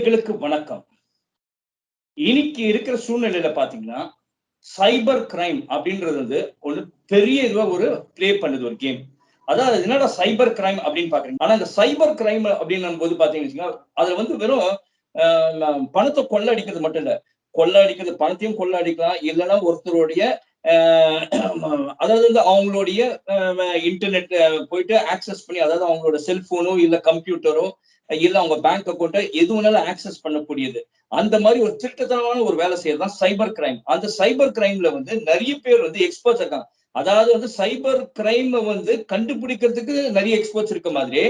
நேயர்களுக்கு வணக்கம். இன்னைக்கு இருக்கிற சூழ்நிலையில பாத்தீங்கன்னா, சைபர் கிரைம் அப்படின்றது வந்து ஒண்ணு பெரிய இதுவா ஒரு பிளே பண்ணுது ஒரு கேம். அதாவது என்னடா சைபர் கிரைம் அப்படின்னு பாக்குறீங்க. ஆனா இந்த சைபர் கிரைம் அப்படின்னும்போது பாத்தீங்கன்னு வச்சுக்கோங்க, அதுல வந்து வெறும் பணத்த கொள்ள அடிக்கிறது மட்டும் இல்ல. கொள்ள அடிக்கிறது பணத்தையும் கொள்ள அடிக்கலாம். இல்லன்னா ஒருத்தருடைய அ அதாவது வந்து அவங்களுடைய இன்டர்நெட் போயிட்டு ஆக்சஸ் பண்ணி அதாவது அவங்களோட செல்போனோ, இல்ல கம்ப்யூட்டரோ, இல்ல அவங்க பேங்க் அக்கவுண்ட்டோ எது வேணாலும் ஆக்சஸ் பண்ணக்கூடியது. அந்த மாரி ஒரு திருட்டுத்தனமான ஒரு வேலை செய்யறது தான் சைபர் கிரைம். அந்த சைபர் கிரைம்ல வந்து நெறைய பேர் வந்து எக்ஸ்பர்ட்ஸ் இருக்காங்க. அதாவது வந்து சைபர் கிரைம வந்து கண்டுபிடிக்கிறதுக்கு நெறைய எக்ஸ்பர்ட்ஸ் இருக்க மாதிரி,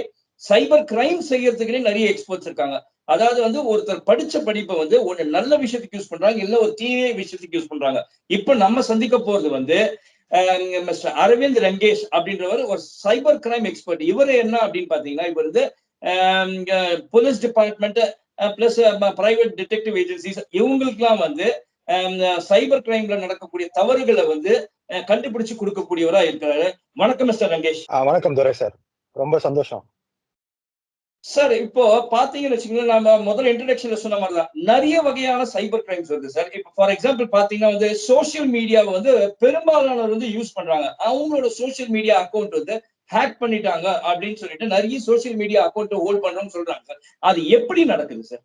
சைபர் கிரைம் செய்யறதுக்குன்னே நெறைய எக்ஸ்பர்ட்ஸ் இருக்காங்க. அதாவது வந்து ஒருத்தர் படிச்ச படிப்ப வந்து ஒண்ணு நல்ல விஷயத்துக்கு யூஸ் பண்றாங்க, இல்ல ஒரு தீய விஷயத்துக்கு யூஸ் பண்றாங்க. இப்ப நம்ம சந்திக்க போறது வந்து மிஸ்டர் அரவிந்த் ரங்கேஷ் அப்படின்றவர் ஒரு சைபர் கிரைம் எக்ஸ்பர்ட். இவரு என்ன அப்படின்னு பாத்தீங்கன்னா, இவர் வந்து police department plus private detective agencies இவங்களுக்கெல்லாம் வந்து சைபர் கிரைம்ல நடக்கக்கூடிய தவறுகளை வந்து கண்டுபிடிச்சு கொடுக்கக்கூடியவரா இருக்கிறாரு. வணக்கம் மிஸ்டர் ரங்கேஷ். வணக்கம் துரை சார், ரொம்ப சந்தோஷம் சார். இப்போ பாத்தீங்கன்னு வச்சுக்கோங்களேன், நம்ம முதல்ல இன்ட்ரோடக்ஷன்ல சொன்ன மாதிரிதான் நிறைய வகையான சைபர் கிரைம்ஸ் வருது சார். இப்போ ஃபார் எக்ஸாம்பிள் பாத்தீங்கன்னா வந்து சோசியல் மீடியாவை வந்து பெரும்பாலானவர் வந்து யூஸ் பண்றாங்க. அவங்களோட சோசியல் மீடியா அக்கௌண்ட் வந்து ஹேக் பண்ணிட்டாங்க அப்படின்னு சொல்லிட்டு நிறைய சோசியல் மீடியா அக்கௌண்ட் ஹோல்ட் பண்றோம்னு சொல்றாங்க சார். அது எப்படி நடக்குது சார்?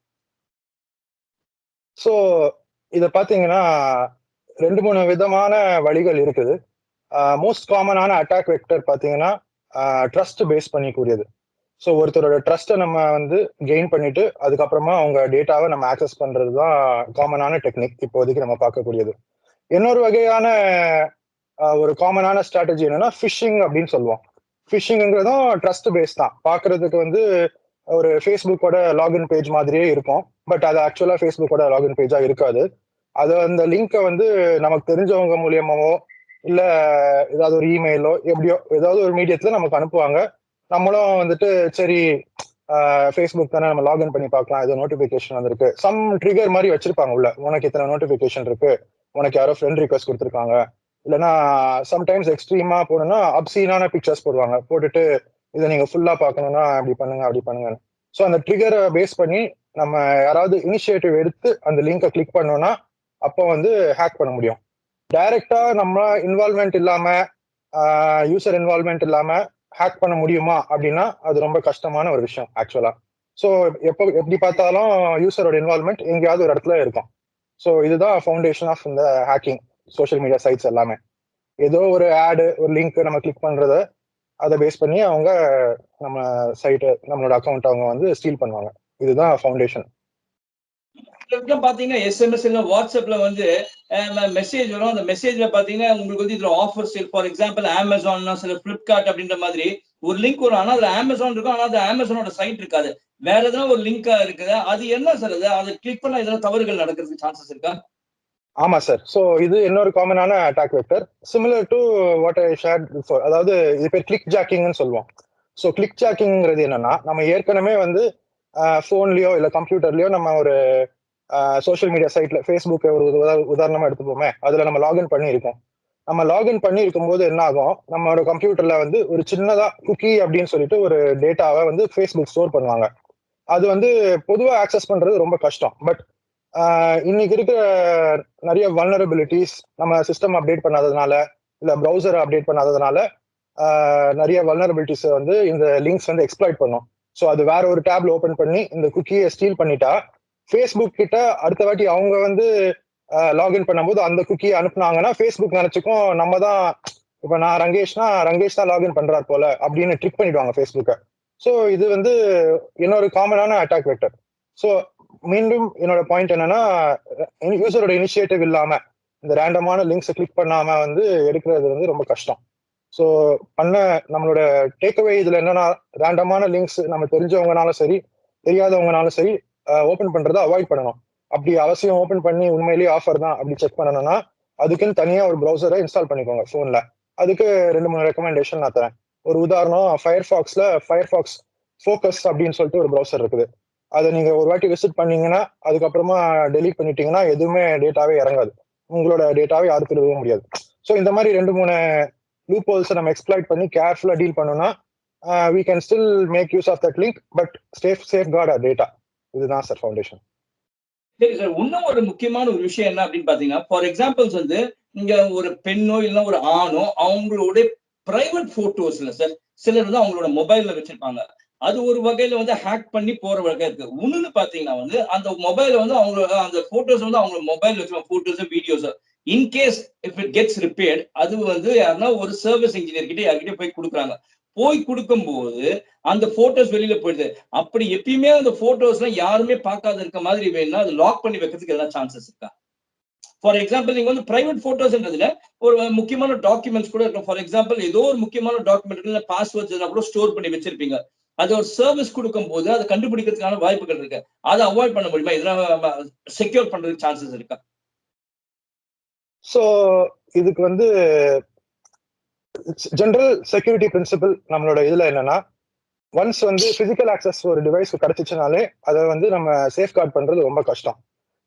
சோ இத பாத்தீங்கன்னா 2-3 விதமான வழிகள் இருக்குது. மோஸ்ட் காமனான அட்டாக் வெக்டர் பாத்தீங்கன்னா ட்ரஸ்ட் பேஸ் பண்ணிக்கூடியது. ஸோ ஒருத்தரோட ட்ரஸ்ட்டை நம்ம வந்து கெயின் பண்ணிட்டு அதுக்கப்புறமா அவங்க டேட்டாவை நம்ம ஆக்சஸ் பண்றது தான் காமனான டெக்னிக் இப்போதைக்கு நம்ம பார்க்கக்கூடியது. இன்னொரு வகையான ஒரு காமனான ஸ்ட்ராட்டஜி என்னன்னா ஃபிஷிங் அப்படின்னு சொல்லுவோம். ஃபிஷிங்கிறதும் ட்ரஸ்ட் பேஸ் தான். பார்க்கறதுக்கு வந்து ஒரு ஃபேஸ்புக்கோட லாகின் பேஜ் மாதிரியே இருக்கும். பட் அது ஆக்சுவலா ஃபேஸ்புக்கோட லாகின் பேஜா இருக்காது. அது அந்த லிங்கை வந்து நமக்கு தெரிஞ்சவங்க மூலியமாவோ இல்ல ஏதாவது ஒரு இமெயிலோ எப்படியோ ஏதாவது ஒரு மீடியத்துல நமக்கு அனுப்புவாங்க. நம்மளும் வந்துட்டு சரி ஃபேஸ்புக் தானே நம்ம லாகின் பண்ணி பார்க்கலாம், ஏதோ நோட்டிபிகேஷன் வந்திருக்கு, சம் ட்ரிகர் மாதிரி வச்சிருப்பாங்க உள்ள, உனக்கு இத்தனை நோட்டிபிகேஷன் இருக்கு, உனக்கு யாரோ ஃப்ரெண்ட் ரிக்வஸ்ட் கொடுத்துருக்காங்க, இல்லைன்னா சம்டைம்ஸ் எக்ஸ்ட்ரீமா போனோம்னா அப்சீனான பிக்சர்ஸ் போடுவாங்க, போட்டுட்டு இதை நீங்க ஃபுல்லா பார்க்கணும்னா அப்படி பண்ணுங்க அப்படி பண்ணுங்க. ஸோ அந்த ட்ரிகரை பேஸ் பண்ணி நம்ம யாராவது இனிஷியேட்டிவ் எடுத்து அந்த லிங்கை கிளிக் பண்ணோம்னா அப்போ வந்து ஹேக் பண்ண முடியும். டைரக்டா நம்ம இன்வால்வ்மெண்ட் இல்லாம யூசர் இன்வால்வ்மெண்ட் இல்லாம ஹேக் பண்ண முடியுமா அப்படின்னா அது ரொம்ப கஷ்டமான ஒரு விஷயம் ஆக்சுவலா. ஸோ எப்படி பார்த்தாலும் யூசரோட இன்வால்வ்மெண்ட் எங்கேயாவது ஒரு இடத்துல இருக்கும். ஸோ இதுதான் ஃபவுண்டேஷன் ஆஃப் இந்த ஹேக்கிங் சோஷியல் மீடியா சைட்ஸ் எல்லாமே. ஏதோ ஒரு ஆடு ஒரு லிங்க் நம்ம கிளிக் பண்றத அதை பேஸ் பண்ணி அவங்க நம்ம சைட்டு நம்மளோட அக்கௌண்ட் அவங்க வந்து ஸ்டீல் பண்ணுவாங்க. இதுதான் ஃபவுண்டேஷன். பாத்தீங்கன்னா எஸ்எம்எஸ் இல்ல வாட்ஸ்அப்ல வந்து மெசேஜ் வரும். அந்த மெசேஜ்ல பாத்தீங்கன்னா உங்களுக்கு வந்து இதுல ஆஃபர்ஸ் ஃபார் எக்ஸாம்பிள் அமேசான் சில பிளிப்கார்ட் அப்படின்ற மாதிரி ஒரு லிங்க் வரும். ஆனா அதுல அமேசான் இருக்கும், ஆனா அது அமேசானோட சைட் இருக்காது, வேற எதனா ஒரு லிங்கா இருக்குது. அது என்ன சார்? அது அதை கிளிக் பண்ணா எதனா தவறுகள் நடக்கிறதுக்கு சான்சஸ் இருக்கா? ஆமா சார். ஸோ இது இன்னொரு காமனான attack vector similar to what I share before. அதாவது இது பேர் கிளிக் ஜாக்கிங்னு சொல்லுவோம். ஸோ கிளிக் ஜாக்கிங்கிறது என்னன்னா, நம்ம ஏற்கனவே வந்து ஃபோன்லயோ இல்லை கம்ப்யூட்டர்லயோ நம்ம ஒரு சோஷியல் மீடியா சைட்ல ஃபேஸ்புக் ஒரு உதாரணமா எடுத்துப்போமே, அதுல நம்ம லாகின் பண்ணியிருக்கோம். நம்ம லாகின் பண்ணி இருக்கும்போது என்ன ஆகும், நம்மளோட கம்ப்யூட்டர்ல வந்து ஒரு சின்னதா குக்கி அப்படின்னு சொல்லிட்டு ஒரு டேட்டாவை வந்து ஃபேஸ்புக் ஸ்டோர் பண்ணுவாங்க. அது வந்து பொதுவாக ஆக்சஸ் பண்றது ரொம்ப கஷ்டம். பட் இன்னைக்கு இருக்கிற நிறைய வல்னரபிலிட்டிஸ் நம்ம சிஸ்டம் அப்டேட் பண்ணாததுனால இல்ல ப்ரௌசரை அப்டேட் பண்ணாததுனால நிறைய வல்னரபிலிட்டிஸ் வந்து இந்த லிங்க்ஸ் வந்து எக்ஸ்ப்ளாய்ட் பண்ணும். ஸோ அது வேற ஒரு டேப்ல ஓபன் பண்ணி இந்த குக்கியை ஸ்டீல் பண்ணிட்டா ஃபேஸ்புக் கிட்ட அடுத்த வாட்டி அவங்க வந்து லாகின் பண்ணும்போது அந்த குக்கியை அனுப்புனாங்கன்னா ஃபேஸ்புக் நினைச்சுக்கும் நம்ம தான், இப்போ நான் ரங்கேஷ் தான் லாகின் பண்றாரு போல அப்படின்னு ட்ரிக் பண்ணிடுவாங்க ஃபேஸ்புக்கை. ஸோ இது வந்து இன்னொரு காமனான அட்டாக் வெக்டர். ஸோ மீண்டும் என்னோட பாயிண்ட் என்னன்னா, யூசரோட இனிஷியேட்டிவ் இல்லாம இந்த ரேண்டமான லிங்க்ஸை கிளிக் பண்ணாம வந்து எடுக்கிறது வந்து ரொம்ப கஷ்டம். ஸோ நம்மளோட டேக்அவே இதுல என்னன்னா, ரேண்டமான லிங்க்ஸ் நம்ம தெரிஞ்சவங்கனாலும் சரி தெரியாதவங்கனாலும் சரி ஓப்பன் பண்றதை அவாய்ட் பண்ணணும். அப்படி அவசியம் ஓப்பன் பண்ணி உண்மையிலேயே ஆஃபர் தான் அப்படி செக் பண்ணணும்னா அதுக்குன்னு தனியா ஒரு ப்ரௌசரை இன்ஸ்டால் பண்ணிக்கோங்க போன்ல. அதுக்கு 2-3 ரெக்கமெண்டேஷன் நான் தரேன். ஒரு உதாரணம், ஃபயர்ஃபாக்ஸ் ஃபோக்கஸ் அப்படின்னு சொல்லிட்டு ஒரு ப்ரௌசர் இருக்குது. அதை நீங்க ஒரு வாட்டி விசிட் பண்ணீங்கன்னா அதுக்கப்புறமா டெலீட் பண்ணிட்டீங்கன்னா எதுவுமே டேட்டாவே இறங்காது, உங்களோட டேட்டாவே யாரும் திருடவே முடியாது. ஸோ இந்த மாதிரி 2-3 லூப் ஹோல்ஸை நம்ம எக்ஸ்ப்ளாய்ட் பண்ணி கேர்ஃபுல்லா டீல் பண்ணோம்னா we can still make use of that link but safeguard our data. இதுதான் சார் ஃபவுண்டேஷன். சரி சார், இன்னும் ஒரு முக்கியமான ஒரு விஷயம் என்ன அப்படின்னு பாத்தீங்கன்னா, ஃபார் எக்ஸாம்பிள்ஸ் வந்து இங்க ஒரு பெண்ணோ இல்ல ஒரு ஆணோ அவங்களுடைய பிரைவேட் போட்டோஸ்ல சார் சிலர் வந்து அவங்களோட மொபைல்ல வச்சிருப்பாங்க. அது ஒரு வகையில வந்து ஹேக் பண்ணி போற வகை இருக்கு. இன்னொன்னு பாத்தீங்கன்னா வந்து அந்த மொபைல வந்து அவங்க அந்த போட்டோஸ் வந்து அவங்க மொபைல் வச்சிருக்க photos, videos in case if it gets repaired அது வந்து யாருன்னா ஒரு சர்வீஸ் இன்ஜினியர் கிட்ட யார்கிட்ட போய் குடுக்குறாங்க. போய் குடுக்கும்போது அந்த போட்டோஸ் வெளியில போயிடுது. அப்படி எப்பயுமே அந்த போட்டோஸ்லாம் யாருமே பார்க்காத இருக்க மாதிரி வேணும்னா அது லாக் பண்ணி வைக்கிறதுக்கு எதனா சான்சஸ் இருக்கா? ஃபார் எக்ஸாம்பிள் நீங்க வந்து பிரைவேட் போட்டோஸ்ன்றதுல ஒரு முக்கியமான டாக்குமெண்ட்ஸ் கூட இருக்கும். ஃபார் எக்ஸாம்பிள் ஏதோ ஒரு முக்கியமான டாக்குமெண்ட்ல பாஸ்வேர்ட்ஸ் எல்லாம் கூட ஸ்டோர் பண்ணி வச்சிருப்பீங்க. அது ஒரு சர்வீஸ் குடுக்கும்போது அத கண்டுபிடிக்கிறதுக்கான வாய்ப்புகள் இருக்கு. அத அவாய்ட் பண்ண முடியுமா? இதெல்லாம் செக்யூர் பண்றதுக்கு சான்சஸ் இருக்கா? ஸோ இதுக்கு வந்து ஜெனரல் செக்யூரிட்டி பிரின்சிபல் நம்மளோட இதுல என்னன்னா, ஒன்ஸ் வந்து பிசிக்கல் ஆக்சஸ் ஒரு டிவைஸ் கிடைச்சிச்சுனாலே அதை வந்து நம்ம சேஃப்கார்ட் பண்றது ரொம்ப கஷ்டம்.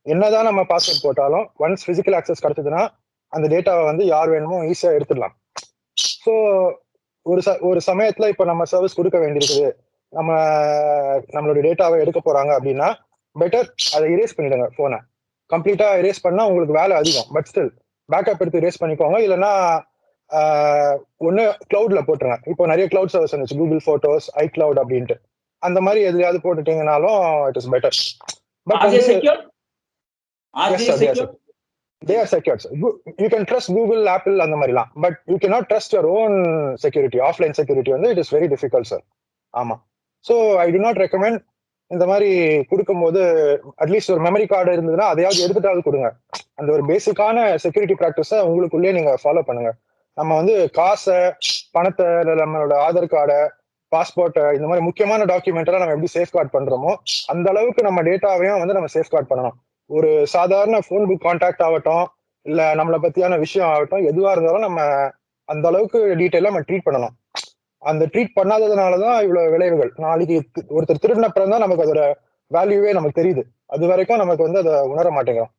என்னதான் நம்ம பாஸ்வேர்ட் போட்டாலும் ஒன்ஸ் பிசிக்கல் ஆக்சஸ் கிடைச்சதுன்னா அந்த டேட்டாவை வந்து யார் வேணுமோ ஈஸியா எடுத்துடலாம். ஸோ ஒரு சமயத்துல இப்ப நம்ம சர்வீஸ் கொடுக்க வேண்டியிருக்குது, நம்ம நம்மளோட டேட்டாவை எடுக்க போறாங்க அப்படின்னா பெட்டர் அதை இரேஸ் பண்ணிடுங்க. போனை கம்ப்ளீட்டா இரேஸ் பண்ணா உங்களுக்கு வேலை அதிகம். பட் ஸ்டில் பேக்கப் எடுத்து இரேஸ் பண்ணிக்கோங்க. இல்லைன்னா ஒன்னு கிளவுட்ல போட்டுருங்க. இப்போ நிறைய கிளவுட் சர்வீஸ் வந்துச்சு, கூகுள் போட்டோஸ், ஐக்ளவுட் அப்படின்ட்டு. அந்த மாதிரி எதுலையாவது போட்டுட்டீங்கனாலும் இட் இஸ் பெட்டர். பட் வந்து yes sir, yes sir, they are secured. You can trust Google, Apple அந்த மாதிரிலாம். But you cannot trust your own security. Offline security வந்து it is very difficult sir. ஆமா. So I do not recommend இந்த மாதிரி கொடுக்கும்போது at least ஒரு memory card இருந்ததுன்னா அதையாவது எடுத்துட்டாவது கொடுங்க. அந்த ஒரு பேசிக்கான செக்யூரிட்டி ப்ராக்டிஸை உங்களுக்குள்ளேயே நீங்க ஃபாலோ பண்ணுங்க. நம்ம வந்து காசை, பணத்தை, நம்மளோட ஆதார் கார்டை, பாஸ்போர்ட்டை, இந்த மாதிரி முக்கியமான டாக்குமெண்ட்டெல்லாம் நம்ம எப்படி சேஃப்கார்ட் பண்றோமோ அந்த அளவுக்கு நம்ம டேட்டாவையும் வந்து நம்ம சேஃப்கார்ட் பண்ணணும். ஒரு சாதாரண ஃபோன் புக் கான்டாக்ட் ஆகட்டும், இல்ல நம்மளை பத்தியான விஷயம் ஆகட்டும், எதுவா இருந்தாலும் நம்ம அந்த அளவுக்கு டீட்டெயிலா நம்ம ட்ரீட் பண்ணணும். அந்த ட்ரீட் பண்ணாததுனாலதான் இவ்வளவு விளைவுகள். நாளைக்கு ஒருத்தர் திருடினப்புறம் தான் நமக்கு அதோட வேல்யூவே நமக்கு தெரியுது. அது வரைக்கும் நமக்கு வந்து அதை உணர மாட்டேங்கிறோம்.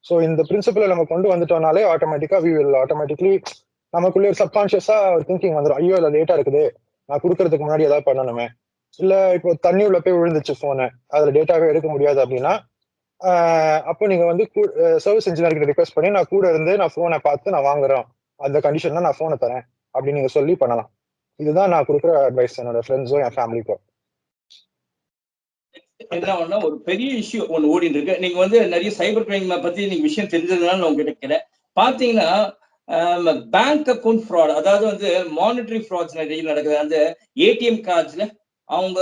ஸோ இந்த பிரின்சிபலை நம்ம கொண்டு வந்துட்டோம்னாலே ஆட்டோமேட்டிக்கா வி வில் ஆட்டோமேட்டிக்லி நமக்குள்ளே ஒரு சப்கான்சியஸா ஒரு திங்கிங் வந்துடும். ஐயோ இல்லை லேட்டா இருக்குது, நான் கொடுக்கறதுக்கு முன்னாடி ஏதாவது பண்ணணுமே. இல்ல இப்போ தண்ணி உள்ள போய் விழுந்துச்சு போனு, அதுல டேட்டாவே எடுக்க முடியாது அப்படின்னா அப்போ நீங்க வந்து சர்வீஸ் இன்ஜினியர் கிட்ட ரிக்வெஸ்ட் பண்ணி நான் கூட இருந்து நான் போனை பார்த்து நான் வாங்குறேன், அந்த கண்டிஷன்ல நான் போனை தரேன் அப்படின்னு நீங்க சொல்லி பண்ணலாம். இதுதான் நான் கொடுக்குற அட்வைஸ் என்னோட ஃப்ரெண்ட்ஸோ என் ஃபேமிலிக்கோ. என்ன ஒரு பெரிய இஷ்யூ ஒன்னு ஓடிட்டு இருக்கு. நீங்க வந்து நிறைய சைபர் கிரைம் பத்தி நீங்க விஷயம் தெரிஞ்சதுனால நான் உங்ககிட்ட கேட்டேன். பாத்தீங்கன்னா பேங்க் அக்கௌண்ட் ஃப்ராட், அதாவது வந்து மானிட்டரி ஃப்ராட்ஸ் நிறைய நடக்குது. அந்த ஏடிஎம் கார்ட்ஸ்ல அவங்க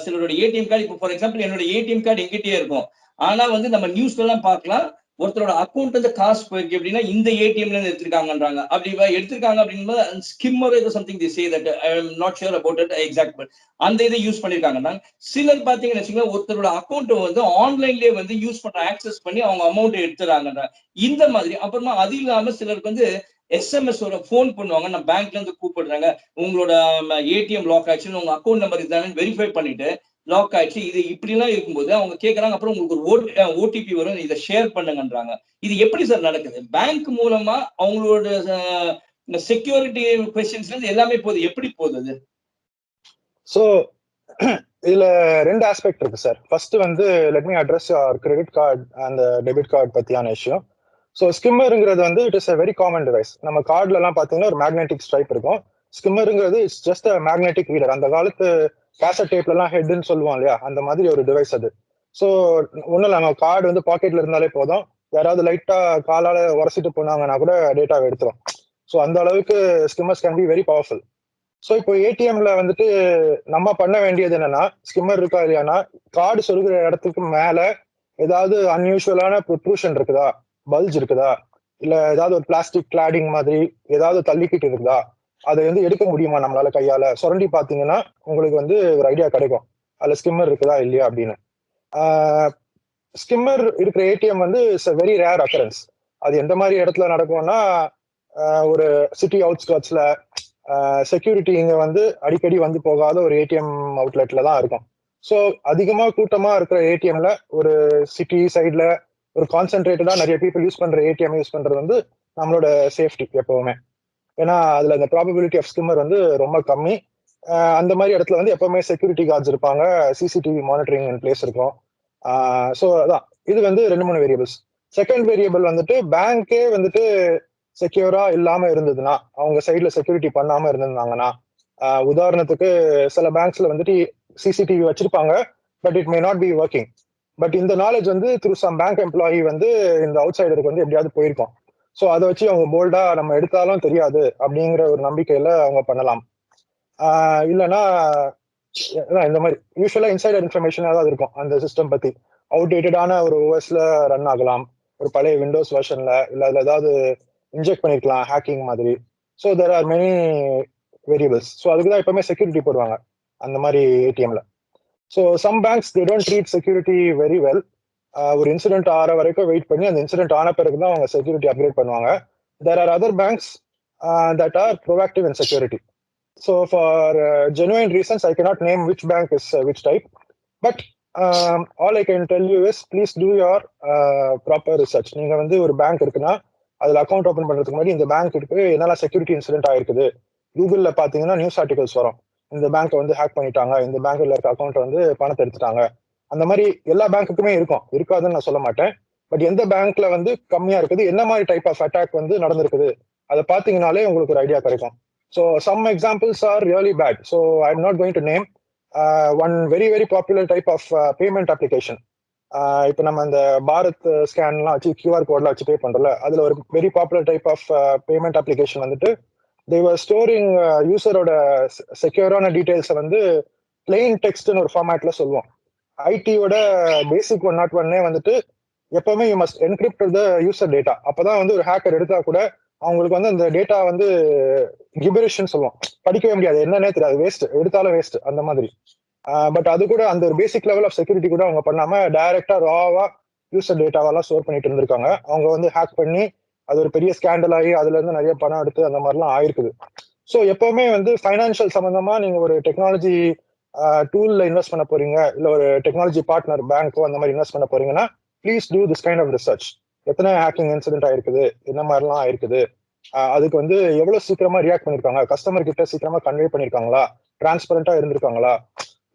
சிலரோட ஏடிஎம் கார்டு, இப்போ ஃபார் எக்ஸாம்பிள் என்னோட ஏடிஎம் கார்டு எங்கிட்டே இருக்கும். ஆனா வந்து நம்ம நியூஸ்ல எல்லாம் பார்க்கலாம், ஒருத்தரோட அக்கௌண்ட் வந்து காசு போயிருக்கு அப்படின்னா இந்த ஏடிஎம்ல இருந்து எடுத்திருக்காங்கன்றாங்க. அப்படி எடுத்திருக்காங்க அப்படிங்கும்போது ஸ்கிம்மர் ஏதோ something the say that I am not sure about it exact, but அந்த இதை யூஸ் பண்ணிருக்காங்கன்னா சிலர் பாத்தீங்கன்னு வச்சுக்கோங்க, ஒருத்தரோட அக்கௌண்ட் வந்து ஆன்லைன்லயே வந்து யூஸ் பண்ற ஆக்சஸ் பண்ணி அவங்க அமௌண்ட் எடுத்துறாங்கன்ற இந்த மாதிரி. அப்புறமா அது இல்லாம சிலருக்கு வந்து எஸ்எம்எஸ் ஒரு போன் பண்ணுவாங்க, நான் பேங்க்ல இருந்து கூப்பிடுறாங்க, உங்களோட ஏடிஎம் லாக் ஆயிடுச்சு, உங்க அக்கௌண்ட் நம்பர் இதுதானே வெரிஃபை பண்ணிட்டு லாக் ஆயிடுச்சு, இது இப்படி எல்லாம் இருக்கும்போது அவங்க கேட்கறாங்க, அப்புறம் உங்களுக்கு ஒரு ஓடிபி வரும், இதை ஷேர் பண்ணுங்கன்றாங்க. இது எப்படி சார் நடக்குது? பேங்க் மூலமா அவங்களோட செக்யூரிட்டி கொஸ்டின்ஸ்ல இருந்து எல்லாமே போகுது, எப்படி போகுது? ஸோ இதுல ரெண்டு ஆஸ்பெக்ட் இருக்கு சார். ஃபர்ஸ்ட் வந்து let me address credit card அந்த டெபிட் கார்டு பத்தியான விஷயம். ஸோ ஸ்கிம்மருங்கிறது வந்து it is a very common device. நம்ம கார்டுல எல்லாம் பாத்தீங்கன்னா ஒரு மேக்னெட்டிக் ஸ்ட்ரைப் இருக்கும். ஸ்கிம்மருங்கிறது it's just a magnetic reader. அந்த காலத்து கேசட் டேப்ல எல்லாம் ஹெட்னு சொல்லுவோம் இல்லையா, அந்த மாதிரி ஒரு டிவைஸ் அது. ஸோ ஒன்றும் இல்லை, நம்ம கார்டு வந்து பாக்கெட்ல இருந்தாலே போதும், யாராவது லைட்டா காலால உரசிட்டு போனாங்கன்னா கூட டேட்டாவை எடுத்துரும். ஸோ அந்த அளவுக்கு skimmers can be very powerful. So இப்போ ஏடிஎம்ல வந்துட்டு நம்ம பண்ண வேண்டியது என்னன்னா, ஸ்கிம்மர் இருக்கா இல்லையானா கார்டு சொருகிற இடத்துக்கு மேல ஏதாவது அன்யூஷுவலான ப்ரொட்ரூஷன் இருக்குதா, பல்ஜ் இருக்குதா, இல்ல ஏதாவது ஒரு பிளாஸ்டிக் கிளாடிங் மாதிரி ஏதாவது தள்ளிக்கிட்டு இருக்குதா, அதை வந்து எடுக்க முடியுமா நம்மளால கையால சுரண்டி பாத்தீங்கன்னா உங்களுக்கு வந்து ஒரு ஐடியா கிடைக்கும் அதுல ஸ்கிம்மர் இருக்குதா இல்லையா அப்படின்னு. ஸ்கிம்மர் இருக்கிற ஏடிஎம் வந்து it's a very rare occurrence. அது எந்த மாதிரி இடத்துல நடக்கும்னா ஒரு சிட்டி அவுட்ஸ்கர்ட்ஸ்ல செக்யூரிட்டி இங்க வந்து அடிக்கடி வந்து போகாத ஒரு ஏடிஎம் அவுட்லெட்ல தான் இருக்கும். ஸோ அதிகமா கூட்டமா இருக்கிற ஏடிஎம்ல ஒரு சிட்டி சைட்ல ஒரு கான்சென்ட்ரேட்டடா நிறைய பீப்புள் யூஸ் பண்ற ஏடிஎம் யூஸ் பண்றது வந்து நம்மளோட சேஃப்டி எப்பவுமே. ஏன்னா அதுல அந்த ப்ராபபிலிட்டி ஆஃப் ஸ்கிம்மர் வந்து ரொம்ப கம்மி. அந்த மாதிரி இடத்துல வந்து எப்பவுமே செக்யூரிட்டி கார்ட்ஸ் இருப்பாங்க, சிசிடிவி மானிட்டரிங் இன் பிளேஸ் இருக்கும். ஸோ அதான் இது வந்து 2-3 வேரியபிள்ஸ். செகண்ட் வேரியபிள் வந்துட்டு பேங்கே வந்துட்டு செக்யூரா இல்லாம இருந்ததுன்னா, அவங்க சைட்ல செக்யூரிட்டி பண்ணாம இருந்திருந்தாங்கன்னா, உதாரணத்துக்கு சில பேங்க்ஸ்ல வந்துட்டு சிசிடிவி வச்சிருப்பாங்க, but it may not be working. But இந்த நாலேஜ் வந்து த்ரூ சம் பேங்க் எம்ப்ளாயி வந்து இந்த அவுட் சைடருக்கு வந்து எப்படியாவது போயிருக்கும். ஸோ அதை வச்சு அவங்க போல்டா நம்ம எடுத்தாலும் தெரியாது அப்படிங்கிற ஒரு நம்பிக்கையில அவங்க பண்ணலாம். இல்லைன்னா இந்த மாதிரி யூஸ்வலா இன்சைடர் இன்ஃபர்மேஷன் ஏதாவது இருக்கும் அந்த சிஸ்டம் பத்தி. அவுடேட்டடான ஒரு ஓஎஸ்ல ரன் ஆகலாம், ஒரு பழைய விண்டோஸ் வெர்ஷன்ல, இல்ல அதுல ஏதாவது இன்ஜெக்ட் பண்ணிருக்கலாம் ஹேக்கிங் மாதிரி. So there are many variables. So அதுக்கு தான் எப்பவுமே செக்யூரிட்டி போடுவாங்க அந்த மாதிரி ஏடிஎம்ல. So some banks they don't treat security very well. ஒரு இன்சிடென்ட் ஆற வரைக்கும் வெயிட் பண்ணி அந்த இன்சிடென்ட் ஆன பிறகு தான் அவங்க செக்யூரிட்டி அப்கிரேட் பண்ணுவாங்க. There are other banks that are proactive in security. So for genuine reasons, I cannot name which bank is which type. But all I can tell you is please do your proper research. நீங்க வந்து ஒரு bank இருக்குன்னா அதுல account open பண்றதுக்கு முன்னாடி இந்த பேங்க்கு என்னெல்லாம் security incident ஆயிருக்குது, கூகுள்ல பாத்தீங்கன்னா நியூஸ் ஆர்டிகல்ஸ் வரும். இந்த பேங்க்கை வந்து ஹேக் பண்ணிட்டாங்க, இந்த பேங்க்ல இருக்க அக்கௌண்ட் வந்து பணத்தை எடுத்துட்டாங்க. அந்த மாதிரி எல்லா பேங்க்குக்குமே இருக்கும், இருக்காதுன்னு நான் சொல்ல மாட்டேன். பட் எந்த பேங்க்ல வந்து கம்மியா இருக்குது, என்ன மாதிரி டைப் ஆஃப் அட்டாக் வந்து நடந்திருக்குது, அதை பாத்தீங்கன்னாலே உங்களுக்கு ஒரு ஐடியா கிடைக்கும். So some examples are really bad. So I'm not going to name one very popular type of payment application. இப்போ நம்ம இந்த பாரத் ஸ்கேன்லாம் வச்சு கியூஆர் கோட்லாம் வச்சு பே பண்றோம்ல, அதுல ஒரு very popular type of payment application வந்துட்டு they were storing யூசரோட செக்யூரான டீடைல்ஸை வந்து பிளெயின் டெக்ஸ்ட்னு ஒரு ஃபார்மேட்ல சொல்லுவோம். ஐடியோட பேசிக் 101 வந்துட்டு எப்பவுமே you must encrypt the user data. அப்பதான் வந்து ஒரு ஹேக்கர் எடுத்தா கூட அவங்களுக்கு வந்து அந்த டேட்டா வந்து கிபரிஷ்னு சொல்லுவோம், படிக்கவே முடியாது, என்னன்னே தெரியாது, வேஸ்ட், எடுத்தாலும் வேஸ்ட் அந்த மாதிரி. பட் அது கூட அந்த ஒரு பேசிக் லெவல் ஆஃப் செக்யூரிட்டி கூட அவங்க பண்ணாம டைரக்டா ராவா யூசர் டேட்டாவெல்லாம் ஸ்டோர் பண்ணிட்டு இருந்திருக்காங்க. அவங்க வந்து ஹேக் பண்ணி அது ஒரு பெரிய ஸ்கேண்டல் ஆகி அதுல இருந்து நிறைய பணம் எடுத்து அந்த மாதிரிலாம் ஆயிருக்குது. ஸோ எப்பவுமே வந்து ஃபைனான்சியல் சம்பந்தமா நீங்க ஒரு டெக்னாலஜி டூல்ல இன்வெஸ்ட் பண்ண போறீங்க, இல்ல ஒரு டெக்னாலஜி பார்ட்னர் பேங்க்கோ அந்த மாதிரி இன்வெஸ்ட் பண்ண போறீங்கன்னா please do this kind of research. எத்தனை ஹேக்கிங் இன்சிடென்ட் ஆயிருக்குது, என்ன மாதிரிலாம் ஆயிருக்குது, அதுக்கு வந்து எவ்வளவு சீக்கிரமா ரியாக்ட் பண்ணிருக்காங்க, கஸ்டமர் கிட்ட சீக்கிரமா கன்வே பண்ணிருக்காங்களா, டிரான்ஸ்பரண்டா இருந்திருக்காங்களா,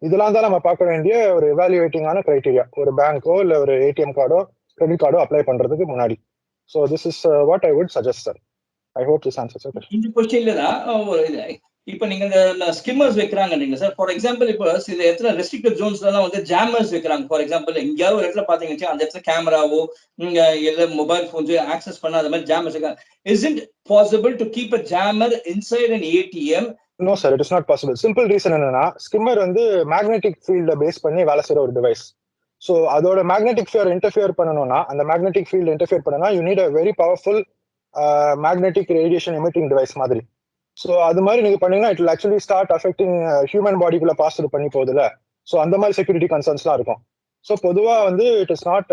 இதெல்லாம் தான் நம்ம பார்க்க வேண்டிய ஒரு எவாலுவேட்டிங்கான கிரைட்டீரியா ஒரு பேங்கோ இல்ல ஒரு ஏடிஎம் கார்டோ கிரெடிட் கார்டோ அப்ளை பண்றதுக்கு முன்னாடி. So this is what I would suggest sir. I hope this answers your question. இந்த क्वेश्चनல தான் இப்போ நீங்க இந்த ஸ்கிம்மர்ஸ் வைக்கிறாங்க நீங்க சார். ஃபார் எக்ஸாம்பிள் இப்போ சில இடத்துல ரெஸ்ட்ரிக்டட் ஜோன்ஸ்லாம் வந்து ஜாமர்ஸ் வைக்கிறாங்க. ஃபார் எக்ஸாம்பிள் எங்கேயாவது ஒரு இடத்துல பாத்தீங்கன்னா அந்த இடத்துல கேமராவோ இல்ல மொபைல் போன்ஸ் ஆக்சஸ் பண்ண அந்த மாதிரி ஜாமர்ஸ் இருக்காங்க. Is it possible to keep a jammer inside an ATM? No sir, it is not possible. Simple reason என்னன்னா, ஸ்கிம்மர் வந்து மேக்னெட்டிக் ஃபீல்ட பேஸ் பண்ணி வேலை செய்யற ஒரு டிவைஸ். ஸோ அதோட மேக்னெட்டிக் ஃபீல்ட் இன்டர்ஃபியர் பண்ணணும்னா, அந்த மேக்னெட்டிக் ஃபீல்ட் இன்டர்ஃபியர் பண்ணனா you need a very powerful magnetic radiation emitting device மாதிரி. ஸோ அது மாதிரி நீங்க பண்ணீங்கன்னா it will actually start affecting human பாடிக்குள்ள பாஸ் பண்ணி போகுதுல. ஸோ அந்த மாதிரி செக்யூரிட்டி கன்சர்ன்ஸ்லாம் இருக்கும். ஸோ பொதுவா வந்து it is not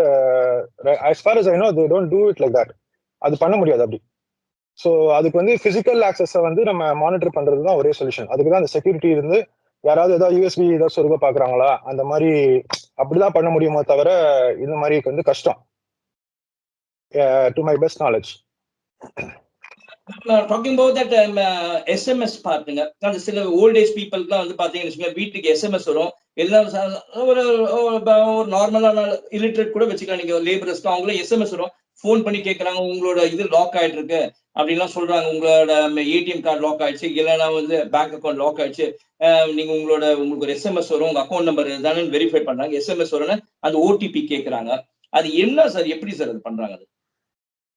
as far as I know they don't do it like that. அது பண்ண முடியாது அப்படி. ஸோ அதுக்கு வந்து பிசிக்கல் ஆக்சஸை வந்து நம்ம மானிட்டர் பண்றது தான் ஒரே சொல்யூஷன். அதுக்கு தான் அந்த செக்யூரிட்டி இருந்து யாராவது ஏதாவது யூஎஸ்பி ஏதாவது சொருக பாக்குறாங்களா அந்த மாதிரி அப்படிதான் பண்ண முடியுமோ தவிர இந்த மாதிரி வந்து கஷ்டம். To my best knowledge. Talking about that SMS பாருங்க. அந்த சில ஓல்ட் ஏஜ் பீப்புள்க்குலாம் வந்து பாத்தீங்கன்னா வீட்டுக்கு SMS வரும். எல்லாம் ஒரு நார்மலான இல்லிட்ரேட் கூட வச்சுக்கலாம். நீங்க லேபரர்ஸ்க்கு அவங்களும் SMS வரும், ஃபோன் பண்ணி கேட்கறாங்க உங்களோட இது லாக் ஆயிட்டு இருக்கு அப்படின்லாம் சொல்றாங்க, உங்களோட ஏடிஎம் கார்டு லாக் ஆயிடுச்சு, இல்லைன்னா வந்து பேங்க் அக்கௌண்ட் லாக் ஆயிடுச்சு, நீங்க உங்களுக்கு ஒரு SMS வரும், உங்க அக்கௌண்ட் நம்பர் தானே வெரிஃபை பண்றாங்க, SMS வரும்னு அந்த ஓடிபி கேட்கறாங்க. அது என்ன சார், எப்படி சார் அது பண்றாங்க? அது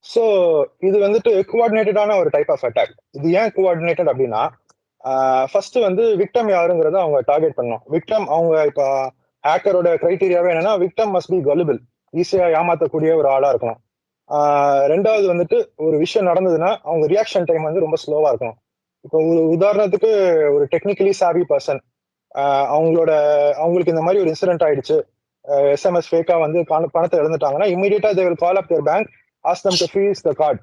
ஸோ இது வந்துட்டு கோஆர்டினேட்டடான ஒரு டைப் ஆஃப் அட்டாக். இது ஏன் கோஆர்டினேட்டட் அப்படின்னா, ஃபர்ஸ்ட் வந்து விக்டம் யாருங்கிறத அவங்க டார்கெட் பண்ணணும். விக்டம் அவங்க இப்போ ஹேக்கரோட கிரைட்டீரியாவே என்னன்னா விக்டம் மஸ்ட் பி கலிபிள், ஈஸியா ஏமாத்தக்கூடிய ஒரு ஆளா இருக்கணும். ரெண்டாவது வந்துட்டு ஒரு விஷயம் நடந்ததுன்னா அவங்க ரியாக்ஷன் டைம் வந்து ரொம்ப ஸ்லோவா இருக்கணும். இப்போ உதாரணத்துக்கு ஒரு டெக்னிக்கலி சாவி பர்சன் அவங்களுக்கு இந்த மாதிரி ஒரு இன்சிடென்ட் ஆயிடுச்சு, SMS ஃபேக்கா வந்து பணத்தை இழந்துட்டாங்கன்னா இமீடியட்டா they will call up their bank, ask them to freeze the card.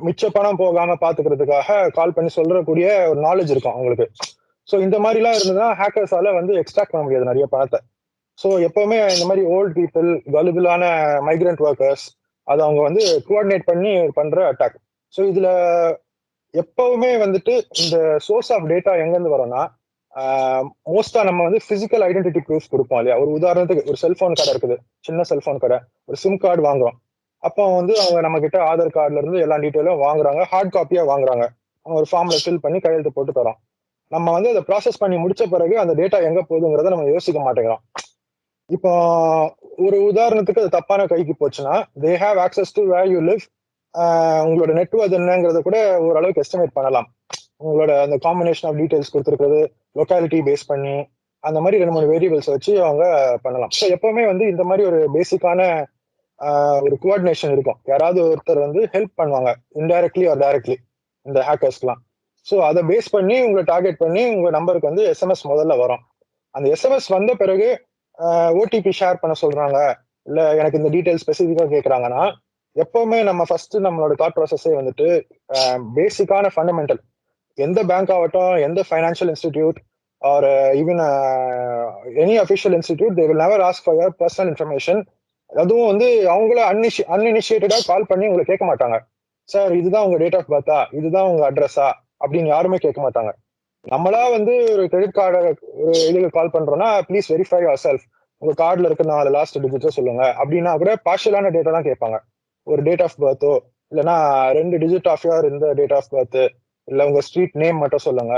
மிச்ச பணம் போகாம பாத்துக்கிறதுக்காக கால் பண்ணி சொல்றக்கூடிய ஒரு நாலேஜ் இருக்கும் அவங்களுக்கு. ஸோ இந்த மாதிரிலாம் இருந்ததுன்னா ஹேக்கர்ஸால வந்து எக்ஸ்ட்ராக்ட் பண்ண முடியாது நிறைய பணத்தை. ஸோ எப்பவுமே இந்த மாதிரி ஓல்ட் பீப்புள், கலிபிளான மைக்ரண்ட் ஒர்க்கர்ஸ், அதை அவங்க வந்து கோஆர்டினேட் பண்ணி பண்ற அட்டாக். ஸோ இதுல எப்பவுமே வந்துட்டு இந்த சோர்ஸ் ஆஃப் டேட்டா எங்கேருந்து வரும்னா மோஸ்டா நம்ம வந்து பிசிக்கல் ஐடென்டிட்டி ப்ரூஃப் கொடுப்போம் இல்லையா. ஒரு உதாரணத்துக்கு ஒரு செல்போன் கடை இருக்குது, சின்ன செல்போன் கடை, ஒரு சிம் கார்டு வாங்குறோம். அப்போ வந்து அவங்க நம்ம கிட்ட ஆதார் கார்டுல இருந்து எல்லா டீட்டெயிலும் வாங்குறாங்க, ஹார்ட் காப்பியா வாங்குறாங்க. அவங்க ஒரு ஃபார்ம்ல ஃபில் பண்ணி கையெழுத்து போட்டு தரோம். நம்ம வந்து அதை ப்ராசஸ் பண்ணி முடிச்ச பிறகு அந்த டேட்டா எங்க போகுதுங்கிறத நம்ம யோசிக்க மாட்டேங்கிறோம். இப்போ ஒரு உதாரணத்துக்கு அது தப்பான கைக்கு போச்சுன்னா, they have access to where you live. உங்களோட நெட்வொர்க் என்னங்கிறத கூட ஓரளவுக்கு எஸ்டிமேட் பண்ணலாம். உங்களோட அந்த காம்பினேஷன் ஆஃப் டீடைல்ஸ் கொடுத்துருக்கிறது, லொக்காலிட்டி பேஸ் பண்ணி, அந்த மாதிரி 2-3 வேரியபிள்ஸ் வச்சு அவங்க பண்ணலாம். ஸோ எப்பவுமே வந்து இந்த மாதிரி ஒரு பேசிக்கான ஒரு கோஆர்டினேஷன் இருக்கும். யாராவது ஒருத்தர் வந்து ஹெல்ப் பண்ணுவாங்க, இன்டைரக்ட்லி ஆர் டைரக்ட்லி, இந்த ஹேக்கர்ஸ்க்குலாம். ஸோ அதை பேஸ் பண்ணி உங்களை டார்கெட் பண்ணி உங்க நம்பருக்கு வந்து எஸ்எம்எஸ் முதல்ல வரும். அந்த எஸ்எம்எஸ் வந்த பிறகு ஓடிபி ஷேர் பண்ண சொல்றாங்க, இல்ல எனக்கு இந்த டீடைல் ஸ்பெசிஃபிக்கா கேட்கறாங்கன்னா, எப்பவுமே நம்ம ஃபர்ஸ்ட் நம்மளோட தாட் ப்ராசஸே வந்துட்டு பேசிக்கான ஃபண்டமெண்டல், எந்த பேங்க் ஆகட்டும், எந்த financial institute R even any official institute, they will never ask for your personal information. அதுவும் வந்து அவங்கள அன்இனிஷியேட்டடா கால் பண்ணி உங்களை கேட்க மாட்டாங்க, சார் இதுதான் உங்க டேட் ஆஃப் பர்த்தா, இதுதான் உங்க அட்ரஸா அப்படின்னு யாருமே கேட்க மாட்டாங்க. நம்மளா வந்து ஒரு கிரெடிட் கார்டு ஒரு இதுக்கு கால் பண்றோம்னா, ப்ளீஸ் வெரிஃபை யுவர் செல்ஃப், உங்க கார்டுல இருக்க 4 லாஸ்ட் டிஜிட்டோ சொல்லுங்க அப்படின்னா கூட பார்ஷியலான டேட்டா தான் கேட்பாங்க. ஒரு டேட் ஆஃப் பர்த்தோ இல்லைன்னா 2 டிஜிட் ஆஃப் யுவர் இந்த டேட் ஆஃப் பர்த், இல்ல உங்க ஸ்ட்ரீட் நேம் மட்டும் சொல்லுங்க.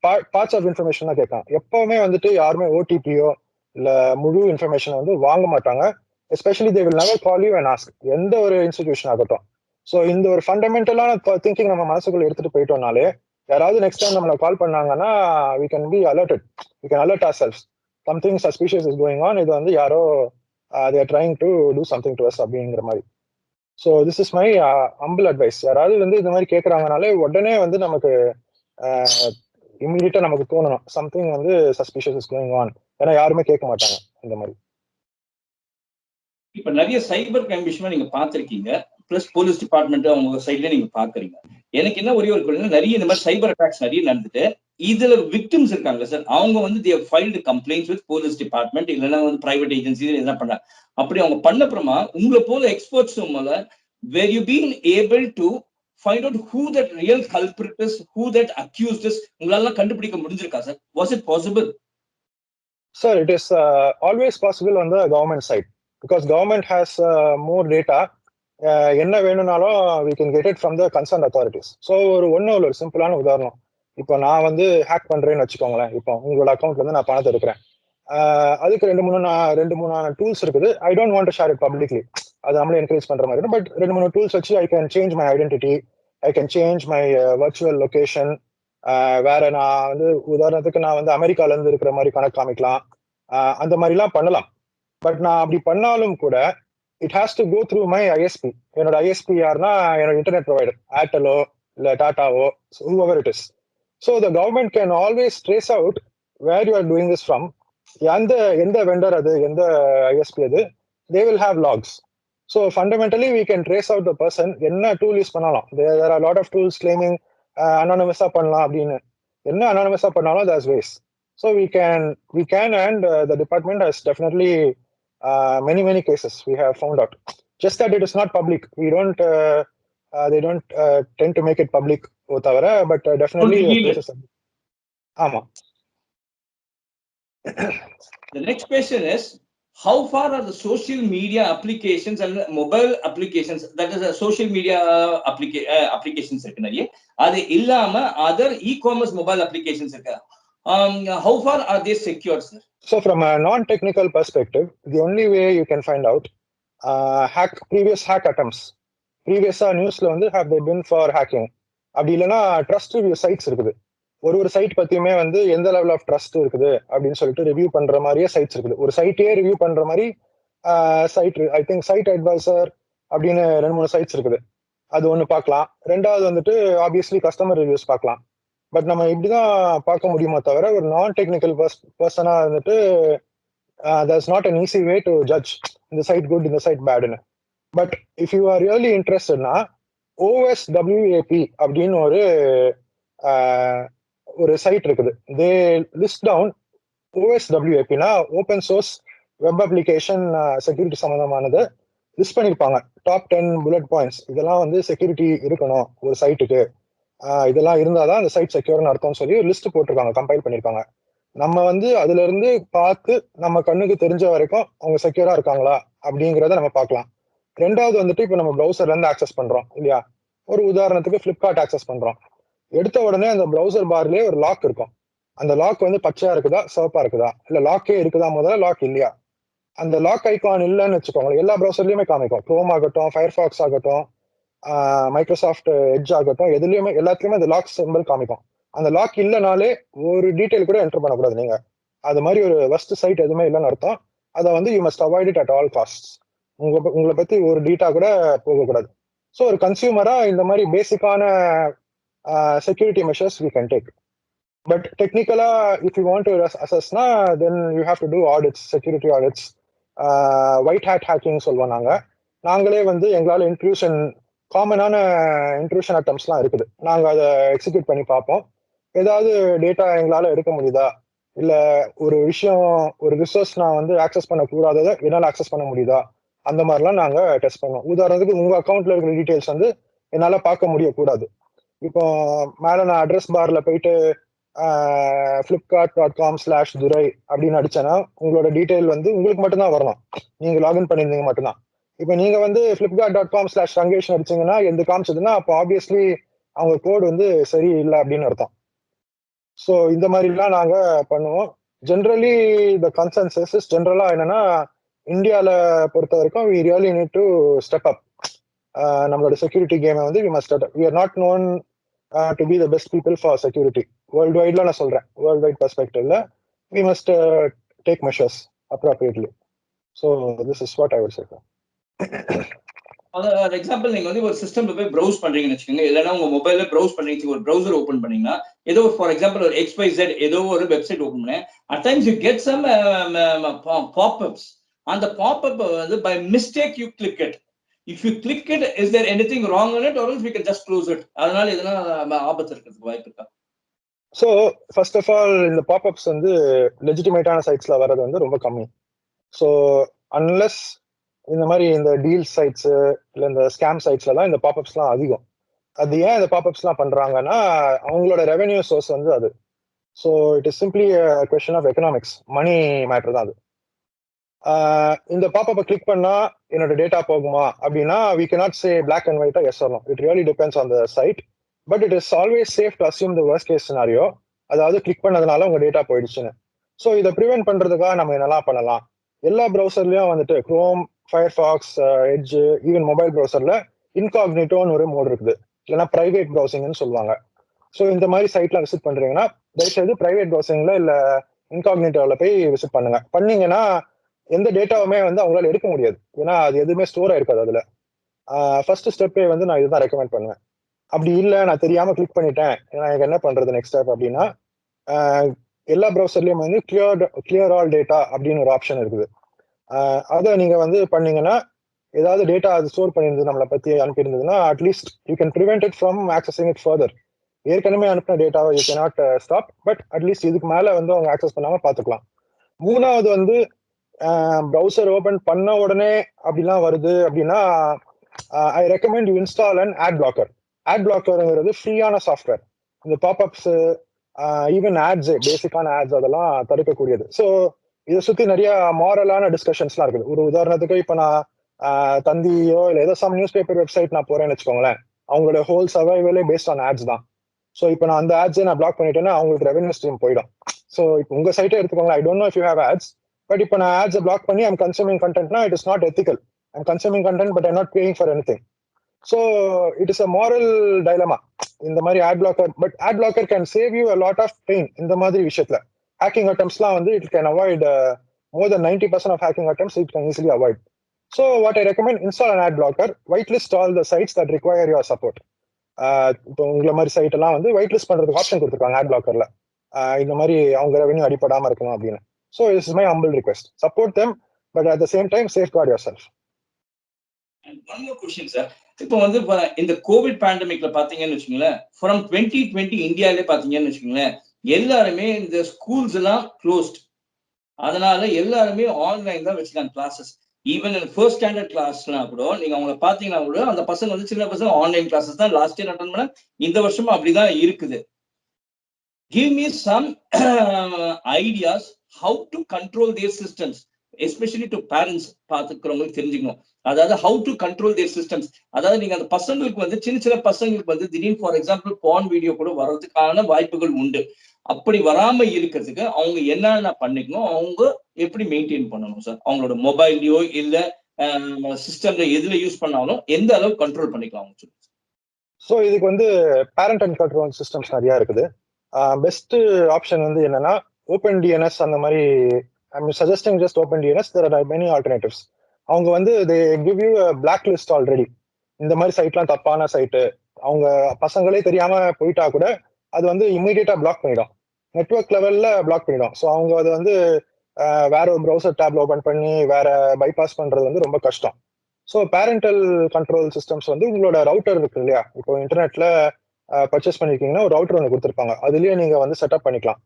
பார்ட்ஸ் ஆஃப் இன்ஃபர்மேஷன் தான் கேட்காங்க. எப்பவுமே வந்துட்டு யாருமே ஓடிபியோ இல்ல முழு இன்ஃபர்மேஷன் வந்து வாங்க மாட்டாங்க. Especially they will never call you and ask, எந்த ஒரு இன்ஸ்டிடியூஷன் ஆகட்டும். ஸோ இந்த ஒரு ஃபண்டமெண்டலான திங்கிங் நம்ம மனசுக்குள்ள எடுத்துட்டு போயிட்டோம்னாலே, யாராவது நெக்ஸ்ட் டைம் நம்மளை கால் பண்ணாங்கன்னா we can be alerted, we can alert ourselves, something suspicious is going on, இது வந்து யாரோ they are trying to do something to us அப்படிங்கிற மாதிரி. So this is my humble advice. யாராவது வந்து இந்த மாதிரி கேட்கறாங்கனாலே உடனே வந்து நமக்கு இமீடியட்டா நமக்கு தோணணும், சம்திங் வந்து சஸ்பிஷியஸ் இஸ் கோயிங் ஆன். ஏன்னா யாருமே கேட்க மாட்டாங்க இந்த மாதிரி. இப்ப நிறைய சைபர் கிரைம் விஷயமா நீங்க பாத்திருக்கீங்க, பிளஸ் போலீஸ் டிபார்ட்மெண்ட் அவங்க சைட்ல நீங்க பாக்குறீங்க. எனக்கு என்ன ஒரே ஒரு நிறைய இந்த மாதிரி சைபர் அட்டாக்ஸ் நிறைய நடந்துட்டு, இதுல விக்டிம்ஸ் இருக்காங்க சார், அவங்க வந்து they have filed complaints with police department, இல்லைன்னா வந்து பிரைவேட் ஏஜென்சி என்ன பண்றாங்க. அப்படி அவங்க பண்ணப்புறமா உங்களை போல எக்ஸ்பர்ட்ஸ் மேல were you being able to find out who that real culprit is, who that accused is, உங்களால கண்டுபிடிக்க முடிஞ்சிருக்கா sir? Was it possible? Sir, it is always possible on the government side, because government has more data. என்ன வேணும்னாலும் we can get it from the concerned authorities. So ஒரு சிம்பிளான உதாரணம், இப்போ நான் வந்து ஹேக் பண்றேன்னு வச்சுக்கோங்களேன். இப்போ உங்களோட அக்கௌண்ட்ல இருந்து நான் பணத்தை எடுக்கிறேன், அதுக்கு 2-3 டூல்ஸ் இருக்குது. I don't want to share it publicly, அது நம்மளே என்கரேஜ் பண்ற மாதிரி. பட் 2-3 டூல்ஸ் வச்சு I can change my identity, I can change my virtual location. வேற நான் வந்து உதாரணத்துக்கு நான் வந்து அமெரிக்கால இருந்து இருக்கிற மாதிரி கணக்கு காமிக்கலாம், அந்த மாதிரிலாம் பண்ணலாம். பட் நான் அப்படி பண்ணாலும் கூட it has to go through my ISP. என்னோட ஐஎஸ்பி யாருன்னா என்னோட இன்டர்நெட் ப்ரொவைடர், ஏர்டெலோ இல்ல டாட்டாவோ, whoever it is. So the government can always trace out where you are doing this from, எந்த வெண்டர் அது, எந்த ஐஎஸ்பி அது, they will have logs. So fundamentally we can trace out the person. என்ன tool use பண்ணலாம், there are a lot of tools claiming அனானமஸா பண்ணலாம் அப்படின்னு. என்ன அனானமஸா பண்ணாலும் there's ways. So we can and the department has definitely many cases we have found out, just that it is not public. We don't they don't tend to make it public thavara, but definitely cases. Ama. The next question is, how far are the social media applications and mobile applications, that is social media applications irukku nariya, adu illama other e-commerce mobile applications irukku, how far are they secured, sir? So from a non-technical perspective, the only way you can find out previous hack attempts, ப்ரீவியஸா நியூஸ்ல வந்து have they been for hacking, அப்படி இல்லைன்னா trust review sides இருக்குது. ஒரு side பத்தியுமே வந்து எந்த level of trust இருக்குது அப்படின்னு சொல்லிட்டு ரிவ்யூ பண்ற மாதிரியே சைட்ஸ் இருக்குது. ஒரு சைட்டையே ரிவ்யூ பண்ற மாதிரி site, I think site advisor அப்படின்னு 2-3 சைட்ஸ் இருக்குது. அது ஒன்று பார்க்கலாம். ரெண்டாவது வந்துட்டு ஆப்வியஸ்லி கஸ்டமர் ரிவ்யூஸ் பார்க்கலாம். பட் நம்ம இப்படிதான் பார்க்க முடியுமா தவிர ஒரு நான் டெக்னிக்கல் பர்சனா வந்துட்டு there's not an easy way to judge இந்த சைட் குட் இந்த சைட் பேடுன்னு. But if you are really இன்ட்ரெஸ்டட்னா OSWAP அப்படின்னு ஒரு சைட் இருக்குது. தே லிஸ்ட் டவுன் OSWAPனா open source web application security சம்பந்தமானது லிஸ்ட் பண்ணியிருப்பாங்க. டாப் 10 புல்லட் பாயிண்ட்ஸ், இதெல்லாம் வந்து செக்யூரிட்டி இருக்கணும் ஒரு சைட்டுக்கு, இதெல்லாம் இருந்தாதான் அந்த சைட் செக்யூர்னு அர்த்தம்னு சொல்லி ஒரு லிஸ்ட் போட்டிருக்காங்க, கம்பைல் பண்ணியிருக்காங்க. நம்ம வந்து அதுல இருந்து பார்த்து நம்ம கண்ணுக்கு தெரிஞ்ச வரைக்கும் அவங்க செக்யூரா இருக்காங்களா அப்படிங்கிறத நம்ம பார்க்கலாம். ரெண்டாவது வந்துட்டு இப்போ நம்ம ப்ரௌசர்ல இருந்து ஆக்சஸ் பண்றோம் இல்லையா? ஒரு உதாரணத்துக்கு ஃபிளிப்கார்ட் ஆக்சஸ் பண்றோம். எடுத்த உடனே அந்த ப்ரௌசர் பார்லயே ஒரு லாக் இருக்கும். அந்த லாக் வந்து பச்சையா இருக்குதா, சிவப்பா இருக்குதா, இல்ல லாக்கே இருக்குதா, முதல்ல லாக் இல்லையா? அந்த லாக் ஐகான் இல்லைன்னு வச்சுக்கோங்களேன், எல்லா ப்ரௌசர்லயுமே காமிக்கும். குரோம் ஆகட்டும், ஃபயர்ஃபாக்ஸ் ஆகட்டும், மைக்ரோசாஃப்ட் எட்ஜ் ஆகட்டும், எதுலயுமே எல்லாத்துலயுமே அந்த லாக் சிம்பிள் காமிக்கும். அந்த லாக் இல்லைனாலே ஒரு டீடைல் கூட என்டர் பண்ணக்கூடாது நீங்க. அது மாதிரி ஒரு வஸ்ட் சைட் எதுவுமே இல்லைன்னு அர்த்தம். அதை வந்து you must avoid it at all cost. உங்களை பத்தி ஒரு டீட்டா கூட போகக்கூடாது. ஸோ ஒரு கன்சியூமரா இந்த மாதிரி பேசிக்கான security measures we can take. But technically, if you want to assess, then you have to do audits, security audits. White hat hacking சொல்லுவோம் நாங்களே வந்து எங்களால் இன்ட்ரூஷன் காமனான இன்ட்ரூஷன் அட்டம்ஸ்லாம் இருக்குது. நாங்கள் அதை எக்ஸிக்யூட் பண்ணி பார்ப்போம். ஏதாவது டேட்டா எங்களால் எடுக்க முடியுதா, இல்லை ஒரு விஷயம் ஒரு ரிசோர்ஸ் நான் வந்து ஆக்சஸ் பண்ணக்கூடாததை என்னால் ஆக்சஸ் பண்ண முடியுதா, அந்த மாதிரிலாம் நாங்கள் டெஸ்ட் பண்ணுவோம். உதாரணத்துக்கு உங்கள் அக்கௌண்ட்ல இருக்கிற டீட்டெயில்ஸ் வந்து என்னால் பார்க்க முடியக்கூடாது. இப்போ மேலே நான் அட்ரஸ் பார்ல போயிட்டு flipkart.com/durai அப்படின்னு அடிச்சேன்னா உங்களோட டீட்டெயில் வந்து உங்களுக்கு மட்டும்தான் வரணும். நீங்க லாகின் பண்ணியிருந்தீங்க மட்டும்தான். இப்போ நீங்க வந்து flipkart.com/rangesh அடிச்சீங்கன்னா எந்த காமிச்சதுன்னா அப்போ ஆப்வியஸ்லி அவங்க கோடு வந்து சரி இல்லை அப்படின்னு அர்த்தம். ஸோ இந்த மாதிரிலாம் நாங்க பண்ணுவோம். ஜென்ரலி த கன்சென்சஸ் ஜென்ரலா என்னன்னா, இந்தியாவில் பொறுத்த வரைக்கும் we really need to step up. நம்மளோட செக்யூரிட்டி கேமை வந்து we must step up. We are not known to be the best people for security. World வைட்ல நான் சொல்றேன், வேர்ல்டு வைட் பெர்ஸ்பெக்டிவ்ல we must take measures appropriately. So this is what I would say. For example நீங்க வந்து ஒரு சிஸ்டம்ல போய் browse பண்றீங்கன்னு வச்சுக்கோங்க, இல்லைன்னா உங்க மொபைல்ல ப்ரௌஸ் பண்ணி ஒரு ப்ரௌசர் ஓப்பன் பண்ணீங்கன்னா ஏதோ ஃபார் எக்ஸாம்பிள் ஒரு XYZ ஏதோ ஒரு வெப்சைட் ஓப்பன் பண்ணேன். At times you get some popups. அந்த பாப்அப் வந்து by mistake you click it. If you click it, is there anything wrong in it, or else we can just close it? அதனால எதனா ஆபத்து இருக்கிறதுக்கு வாய்ப்பு இருக்கா? So first of all இந்த popups வந்து லெஜிட்டிமேட்டான சைட்ஸ்ல வர்றது வந்து ரொம்ப கம்மி. ஸோ அன்லெஸ் இந்த மாதிரி இந்த டீல் சைட்ஸ் இல்லை இந்த ஸ்கேம் சைட்ஸ்ல தான் இந்த பாப்அப்ஸ்லாம் அதிகம். அது ஏன் இந்த பாப்அப்ஸ்லாம் பண்றாங்கன்னா அவங்களோட ரெவென்யூ சோர்ஸ் வந்து அது. So it is simply question of economics, money matter தான் அது. இந்த பாப்அப்பை கிளிக் பண்ணா என்னோட டேட்டா போகுமா அப்படின்னா we cannot say black and ஒயிட்டா yes or no. It really depends on the site. But it is always safe to assume the worst case scenario, அதாவது click பண்ணதுனால உங்க டேட்டா போயிடுச்சுன்னு. ஸோ இதை ப்ரிவென்ட் பண்றதுக்காக நம்ம என்னெல்லாம் பண்ணலாம்? எல்லா ப்ரௌசர்லயும் வந்துட்டு Chrome, Firefox, Edge, even mobile ப்ரௌசர்ல இன்காக்னிட்டோன்னு ஒரு மோட் இருக்குது, இல்லைன்னா பிரைவேட் ப்ரௌசிங்னு சொல்லுவாங்க. ஸோ இந்த மாதிரி சைட்ல விசிட் பண்றீங்கன்னா தயவுசெய்து பிரைவேட் ப்ரௌசிங்ல இல்ல இன்காக்னிட்டோவில் போய் விசிட் பண்ணுங்க. பண்ணீங்கன்னா எந்த டேட்டாவுமே வந்து அவங்களால எடுக்க முடியாது, ஏன்னா அது எதுவுமே ஸ்டோர் ஆயிருக்காது அதுல. ஃபர்ஸ்ட் ஸ்டெப்பே வந்து நான் இதுதான் ரெக்கமெண்ட் பண்ணுவேன். அப்படி இல்லை நான் தெரியாம கிளிக் பண்ணிட்டேன், எனக்கு என்ன பண்றது நெக்ஸ்ட் ஸ்டெப் அப்படின்னா, எல்லா ப்ரௌசர்லயும் வந்து கிளியர் ஆல் டேட்டா அப்படின்னு ஒரு ஆப்ஷன் இருக்குது. அதை நீங்க வந்து பண்ணீங்கன்னா ஏதாவது டேட்டா அது ஸ்டோர் பண்ணியிருந்தது நம்மளை பத்தி அனுப்பியிருந்ததுன்னா at least you can prevent it from accessing it further. ஏற்கனவே அனுப்பின டேட்டாவை you can not stop, but at least இதுக்கு மேல வந்து அவங்க ஆக்சஸ் பண்ணாம பாத்துக்கலாம். மூணாவது வந்து ப்ரௌசர் ஓபன் பண்ண உடனே அப்படிலாம் வருது அப்படின்னா I recommend you install and ad blocker. Ad பிளாக்கருங்கிறது ஃப்ரீயான சாஃப்ட்வேர். இந்த பாப்அப்ஸ், ஈவன் ஆட்ஸ், பேசிக்கான ஆட்ஸ் அதெல்லாம் தடுக்கக்கூடியது. ஸோ இதை சுத்தி நிறைய மாரலான டிஸ்கஷன்ஸ்லாம் இருக்குது. ஒரு உதாரணத்துக்கு இப்போ நான் தந்தியோ இல்லை ஏதோ சம் நியூஸ் பேப்பர் வெப்சைட் நான் போறேன்னு வச்சுக்கோங்களேன், அவங்களோட ஹோல் சர்வைவலே பேஸ்ட் ஆன் ஆட்ஸ் தான். ஸோ இப்போ நான் அந்த ஆட்ஸை நான் பிளாக் பண்ணிட்டேன்னா அவங்களுக்கு ரெவென்யூ ஸ்ட்ரீம் போயிடும். ஸோ இப்போ உங்க சைட்டே எடுத்துக்கோங்களேன், I don't know if you have ads, but இப்போ நான் ஆட்ஸை பிளாக் பண்ணி ஐம் கன்சூமிங் கண்டென்ட்னா it is not ethical. I'm consuming content but I'm not paying for anything. So it is a moral dilemma இந்த மாதிரி ad blocker. But ad blocker can save you a lot of pain இந்த மாதிரி விஷயத்துல. Hacking அட்டம்ஸ்லாம் வந்து it can avoid more than 90% of hacking attempts it can easily avoid. So what I recommend, install an ad blocker, whitelist all the sites that require your support. இப்போ உங்களை மாதிரி side எல்லாம் வந்து ஒயிட் லிஸ்ட் பண்றதுக்கு option கொடுத்துருக்காங்க add பிளாக்கர்ல, இந்த மாதிரி அவங்க ரெவென்யூ அடிப்படாம இருக்கணும் அப்படின்னு. So is my humble request, support them but at the same time safeguard your self. One more question sir. இப்போ வந்து இந்த கோவிட் பேண்டமிக்ல பாத்தீங்கன்னு வச்சுங்களேன், ஃப்ரம் 2020 இந்தியாவிலே பாத்தீங்கன்னு வச்சுங்களேன், எல்லாருமே இந்த ஸ்கூல்ஸ் எல்லாம் க்ளோஸ்ட். அதனால எல்லாருமே ஆன்லைன் தான் வச்சுக்காங்க கிளாஸஸ். ஈவன் ஃபர்ஸ்ட் ஸ்டாண்டர்ட் கிளாஸ்னா கூட நீங்க அவங்களை பாத்தீங்கன்னா கூட அந்த பசங்க வந்து சின்ன பசங்க ஆன்லைன் கிளாஸஸ் தான் லாஸ்ட் இயர் அட்டன் பண்ண, இந்த வருஷமும் அப்படிதான் இருக்குது. give me some ideas how to control their systems, especially to parents பார்த்துக்கிறவங்களுக்கு தெரிஞ்சுக்கணும். அதாவது how to control their systems. அதாவது நீங்க அந்த பசங்களுக்கு வந்து சின்ன சின்ன பசங்களுக்கு வந்து திடீர்னு ஃபார் எக்ஸாம்பிள் பான் வீடியோ கூட வர்றதுக்கான வாய்ப்புகள் உண்டு. அப்படி வராம இருக்கிறதுக்கு அவங்க என்னென்ன பண்ணிக்கணும், அவங்க எப்படி மெயின்டைன் பண்ணணும் சார்? அவங்களோட மொபைல்லையோ இல்ல சிஸ்டம்ல எதுல யூஸ் பண்ணாலும் எந்த அளவு கண்ட்ரோல் பண்ணிக்கலாம் சொல்லுங்க. ஸோ இதுக்கு வந்து பேரண்ட் அண்ட் கண்ட்ரோல் சிஸ்டம்ஸ் நிறைய இருக்குது. பெஸ்ட் ஆப்ஷன் வந்து என்னன்னா ஓப்பன் டிஎன்எஸ் அந்த மாதிரி. I'm suggesting just open DNS. There are many alternatives. அவங்க வந்து they give you black list already. இந்த மாதிரி சைட்லாம் தப்பான சைட்டு, அவங்க பசங்களே தெரியாம போயிட்டா கூட அது வந்து இமீடியட்டா பிளாக் பண்ணிடும், நெட்வொர்க் லெவல்ல பிளாக் பண்ணிடும். ஸோ அவங்க அதை வந்து வேற ஒரு ப்ரௌசர் டேப்ல ஓபன் பண்ணி வேற பைபாஸ் பண்றது வந்து ரொம்ப கஷ்டம். ஸோ பேரண்டல் கண்ட்ரோல் சிஸ்டம்ஸ் வந்து உங்களோட ரவுட்டர் இருக்கு இல்லையா, இப்போ இன்டர்நெட்ல பர்ச்சேஸ் பண்ணிருக்கீங்கன்னா ஒரு ரவுட்டர் ஒன்று கொடுத்துருப்பாங்க, அதுலயே நீங்க வந்து செட்டப் பண்ணிக்கலாம்.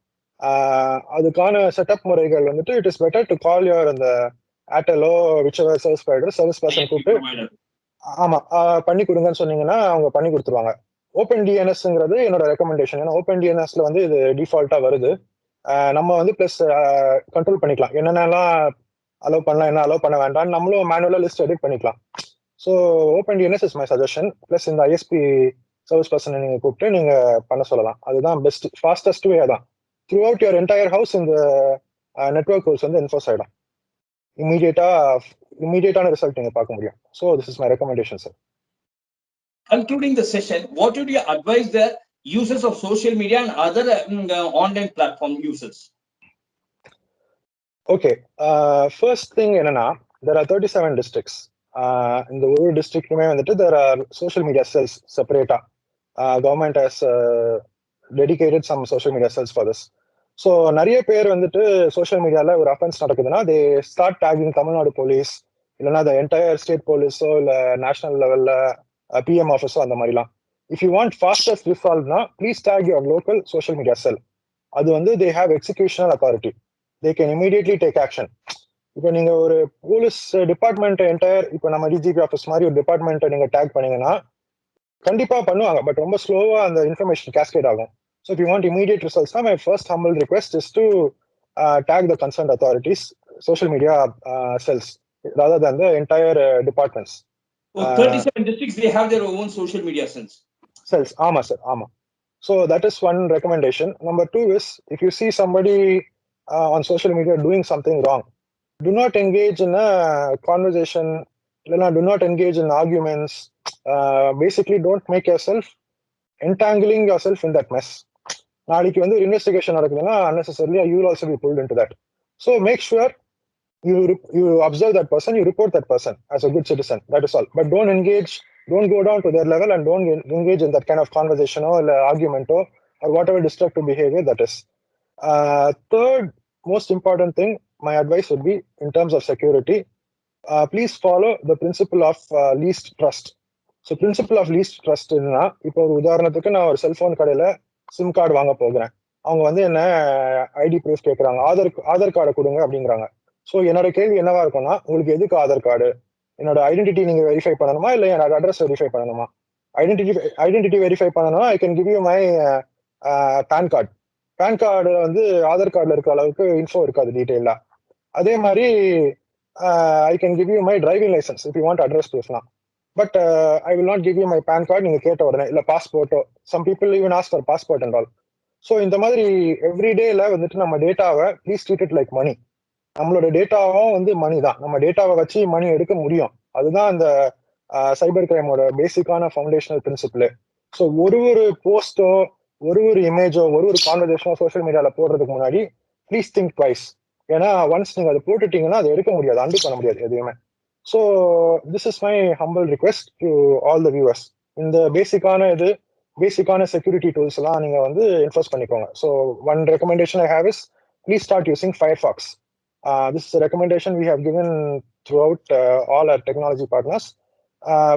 அதுக்கான செட்டப் முறைகள் வந்துட்டு it is better to call your அந்த ஏர்டெலோ whichever service provider service person கூப்பிட்டு ஆமா பண்ணி கொடுங்கன்னு சொன்னீங்கன்னா அவங்க பண்ணி கொடுத்துருவாங்க. ஓப்பன் டிஎன்எஸ்ங்கிறது என்னோட ரெக்கமெண்டேஷன். ஏன்னா ஓப்பன் டிஎன்எஸ்ல வந்து இது டிஃபால்ட்டா வருது. நம்ம வந்து பிளஸ் கண்ட்ரோல் பண்ணிக்கலாம், என்னென்னலாம் அலோவ் பண்ணலாம் என்ன அலோவ் பண்ண வேண்டாம் நம்மளும் மேனுவலா லிஸ்ட் எடிட் பண்ணிக்கலாம். So open DNS is my suggestion. Plus இந்த ஐஎஸ்பி சர்வீஸ் பர்சனை நீங்க கூப்பிட்டு நீங்க பண்ண சொல்லலாம். அதுதான் பெஸ்ட் ஃபாஸ்டஸ்ட் வே. தான் throughout your entire house இந்த நெட்வொர்க் ஹவுஸ் வந்து என்ஃபோர்ஸ் ஆயிடும். இமீடியட்டான ரிசல்ட் நீங்க பார்க்க முடியும். So this is my recommendation sir. Concluding the session, what would you advise the users of social media and other online platform users? Okay, first thing என்னன்னா there are 37 districts. இந்த ஒரு டிஸ்ட்ரிக்ட்டுமே வந்துட்டு there are social media cells separate. Government has dedicated some social media cells for this. So நிறைய பேர் வந்துட்டு social மீடியால ஒரு offence நடக்குதுன்னா they start taking Tamil Nadu police, இல்லைன்னா த என்டையர் ஸ்டேட் போலீஸோ இல்லை நேஷனல் லெவல்ல பிஎம் ஆஃபீஸோ அந்த மாதிரிலாம். இஃப் யூ வாண்ட் ஃபாஸ்டஸ்ட் ரிசால்வ்னா please take your local social media cell. அது வந்து they have executional authority, they can immediately take action. இப்போ நீங்க ஒரு போலீஸ் டிபார்ட்மெண்ட் என்டையர், இப்போ நம்ம டிஜிபி ஆஃபீஸ் மாதிரி ஒரு டிபார்ட்மெண்ட்டை நீங்க டேக் பண்ணீங்கன்னா கண்டிப்பா பண்ணுவாங்க, பட் ரொம்ப ஸ்லோவா அந்த இன்ஃபர்மேஷன் கேஸ்கேட் ஆகும். So if you want immediate results, my first humble request is to tag the concerned authorities, social media cells, rather than the entire departments. 37 districts, they have their own social media cells. Ama sir, ama. So that is one recommendation. Number two is, if you see somebody on social media doing something wrong, do not engage in a conversation, do not engage in arguments. Basically, don't make yourself entangling yourself in that mess. நாளைக்கு வந்து investigation நடக்குதுன்னா unnecessarily you will also be pulled into that. So make sure you observe that person, you report that person as a good citizen. That is all. But don't go down to their level and don't engage in that kind of conversation or argument or whatever destructive behavior that is. Third most important thing, my advice would be in terms of security, please follow the principle of least trust. So principle of least ட்ரஸ்ட்னா, இப்போ ஒரு உதாரணத்துக்கு நான் ஒரு cellphone கடையில sim card வாங்க போகிறேன். அவங்க வந்து என்ன ஐடி ப்ரூஃப் கேட்குறாங்க, ஆதார் கார்டை கொடுங்க அப்படிங்கிறாங்க. ஸோ என்னோட கேள்வி என்னவா இருக்கும்னா, உங்களுக்கு எதுக்கு ஆதார் கார்டு? என்னோட ஐடென்டிட்டி நீங்க வெரிஃபை பண்ணணுமா, இல்லை என்னோட அட்ரஸ் வெரிஃபை பண்ணணுமா? ஐடென்டிட்டி வெரிஃபை பண்ணணும்னா I can give you my PAN card. PAN card வந்து ஆதார் கார்டில் இருக்கிற அளவுக்கு இன்ஃபோ இருக்காது டீட்டெயிலா. அதே மாதிரி I can give you my driving licence if you want address ப்ரூஃப்னா. But I will not give you my PAN card நீங்க கேட்ட உடனே, இல்லை பாஸ்போர்ட்டோ. Some people even ask for passport and all. So இந்த மாதிரி எவ்ரிடேல வந்துட்டு நம்ம டேட்டாவை please treat it like money. நம்மளோட டேட்டாவும் வந்து மணி தான், நம்ம டேட்டாவை வச்சு மணி எடுக்க முடியும். அதுதான் அந்த சைபர் கிரைமோட பேசிக்கான ஃபவுண்டேஷனல் பிரின்சிபிள். ஸோ ஒரு போஸ்டோ, ஒரு இமேஜோ, ஒரு கான்வர்சேஷனோ சோஷியல் மீடியாவில் போடுறதுக்கு முன்னாடி ப்ளீஸ் திங்க் ட்வைஸ். ஏன்னா ஒன்ஸ் நீங்க அதை போட்டுட்டீங்கன்னா அதை எடுக்க முடியாது, அண்டு பண்ண முடியாது எதுவுமே. So this is my humble request to all the viewers. இந்த பேசிக்கான செக்யூரிட்டி டூல்ஸ் எல்லாம் நீங்க வந்து என்ஃபோர்ஸ் பண்ணிக்கோங்க. So one recommendation I have is please start using Firefox. This is a recommendation we have given throughout all our technology partners.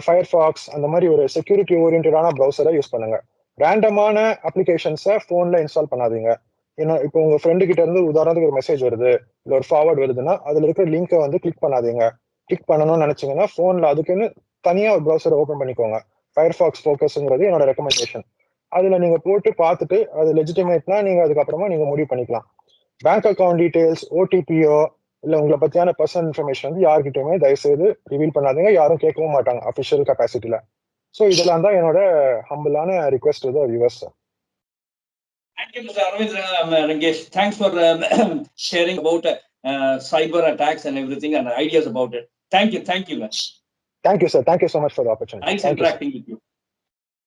Firefox அந்த மாதிரி ஒரு security ஓரியன்டான ப்ரௌசரை use பண்ணுங்க. ரேண்டமான அப்ளிகேஷன்ஸை ஃபோன்ல இன்ஸ்டால் பண்ணாதீங்க. ஏன்னா இப்போ உங்க ஃப்ரெண்டு கிட்ட இருந்து உதாரணத்துக்கு ஒரு மெசேஜ் வருது, இல்லை ஒரு ஃபார்வர்ட் வருதுன்னா அதுல இருக்கிற லிங்கை வந்து கிளிக் பண்ணாதீங்க. கிளிக் பண்ணணும்னு நினைச்சீங்கன்னா ஃபோன்ல அதுக்குன்னு தனியா ஒரு ப்ரௌசரை ஓப்பன் பண்ணிக்கோங்க. ஃபயர்ஃபாக்ஸ் ஃபோக்கஸ்ங்கிறது என்னோட ரெக்கமெண்டேஷன். அதுல நீங்க போட்டு பார்த்துட்டு அது லெஜிட்டிமேட்னா நீங்க அதுக்கப்புறமா நீங்க முடிவு பண்ணிக்கலாம். பேங்க் அக்கௌண்ட் டீடைல்ஸ், ஓடிபியோ இல்ல உங்களை பத்தியான பர்சனல் இன்ஃபர்மேஷன் வந்து யார்கிட்டயுமே தயவுசெய்து ரிவீல் பண்ணாதீங்க. யாரும் கேட்கவும் மாட்டாங்க அபிஷியல் கெப்பாசிட்டில. ஸோ இதெல்லாம் தான் என்னோட ஹம்பிளான request to the viewers sir. Thank you, Mr. Arvind Rangesh. Thanks for sharing about cyber attacks and everything and ideas about it. Thank you. Thank you, sir. Thank you so much for the opportunity. Nice Thank you, sir. interacting with you.